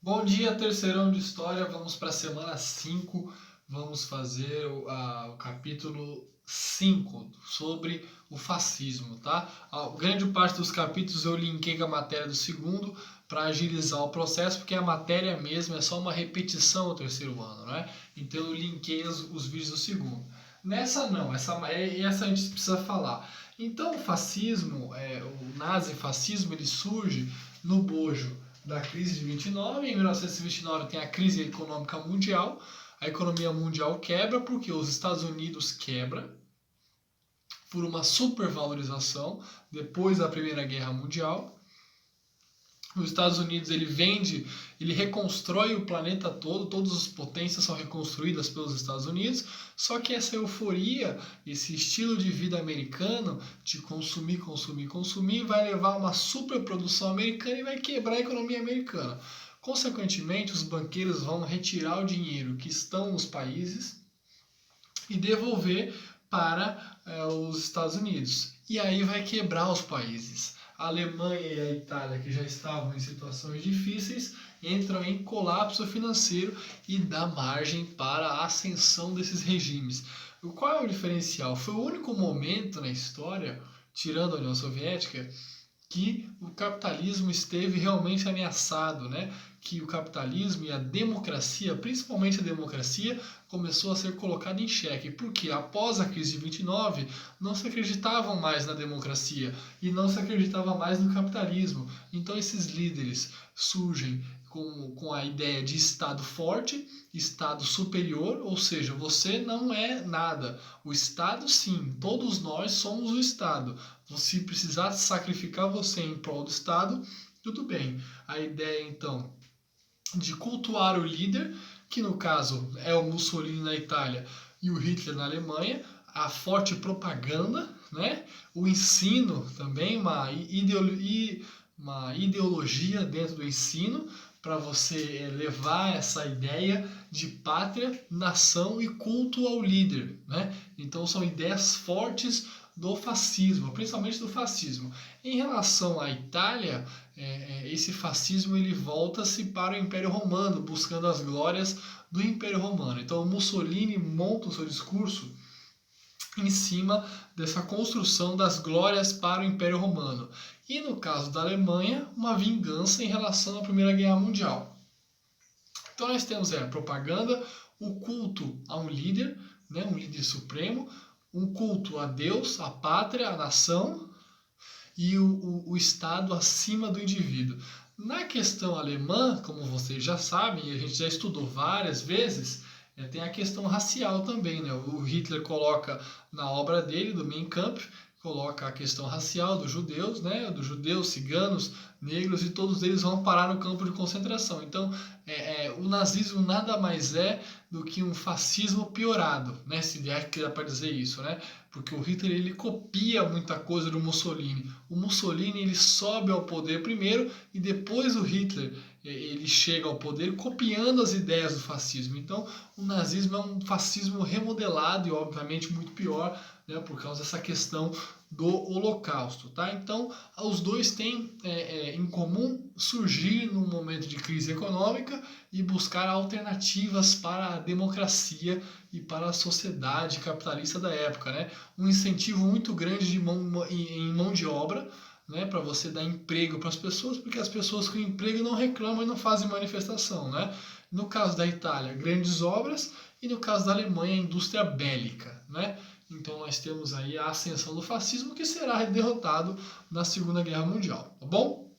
Bom dia, terceirão de história. Vamos para a semana 5. Vamos fazer o capítulo 5 sobre o fascismo, tá? A grande parte dos capítulos eu linkei com a matéria do segundo para agilizar o processo, porque a matéria mesmo é só uma repetição do terceiro ano, né? Então eu linkei os vídeos do segundo. Nessa não, essa a gente precisa falar. Então o fascismo, o nazifascismo, ele surge no bojo da crise de 29. Em 1929 tem a crise econômica mundial. A economia mundial quebra porque os Estados Unidos quebra por uma supervalorização depois da Primeira Guerra Mundial. Os Estados Unidos ele reconstrói o planeta todo, todas as potências são reconstruídas pelos Estados Unidos, só que essa euforia, esse estilo de vida americano de consumir, consumir, consumir, vai levar a uma superprodução americana e vai quebrar a economia americana. Consequentemente, os banqueiros vão retirar o dinheiro que estão nos países e devolver para os Estados Unidos. E aí vai quebrar os países. A Alemanha e a Itália, que já estavam em situações difíceis, entram em colapso financeiro e dá margem para a ascensão desses regimes. Qual é o diferencial? Foi o único momento na história, tirando a União Soviética, que o capitalismo esteve realmente ameaçado, né? Que o capitalismo e a democracia, principalmente a democracia, começou a ser colocada em xeque. Porque após a crise de 29, não se acreditavam mais na democracia e não se acreditava mais no capitalismo. Então esses líderes surgem com a ideia de Estado forte, Estado superior, ou seja, você não é nada. O Estado, sim, todos nós somos o Estado. Se precisar sacrificar você em prol do Estado, tudo bem. A ideia, então, de cultuar o líder, que no caso é o Mussolini na Itália e o Hitler na Alemanha, a forte propaganda, né? O ensino também, uma ideologia dentro do ensino, para você levar essa ideia de pátria, nação e culto ao líder, né? Então são ideias fortes do fascismo, principalmente do fascismo. Em relação à Itália, esse fascismo ele volta-se para o Império Romano, buscando as glórias do Império Romano. Então o Mussolini monta o seu discurso em cima dessa construção das glórias para o Império Romano. E no caso da Alemanha, uma vingança em relação à Primeira Guerra Mundial. Então nós temos a propaganda, o culto a um líder, né, um líder supremo, um culto a Deus, a pátria, a nação e o Estado acima do indivíduo. Na questão alemã, como vocês já sabem, e a gente já estudou várias vezes, tem a questão racial também, né? O Hitler coloca na obra dele, do Mein Kampf, coloca a questão racial dos judeus, né? Dos judeus, ciganos, negros, e todos eles vão parar no campo de concentração. Então, o nazismo nada mais é do que um fascismo piorado, né? Se é que dá para dizer isso, né? Porque o Hitler ele copia muita coisa do Mussolini. O Mussolini ele sobe ao poder primeiro e depois o Hitler ele chega ao poder copiando as ideias do fascismo. Então, o nazismo é um fascismo remodelado e, obviamente, muito pior, né, por causa dessa questão do Holocausto. Tá? Então, os dois têm em comum surgir num momento de crise econômica e buscar alternativas para a democracia e para a sociedade capitalista da época. Né? Um incentivo muito grande em mão de obra, né, para você dar emprego para as pessoas, porque as pessoas com emprego não reclamam e não fazem manifestação. Né? No caso da Itália, grandes obras, e no caso da Alemanha, a indústria bélica. Né? Então nós temos aí a ascensão do fascismo, que será derrotado na Segunda Guerra Mundial. Tá bom?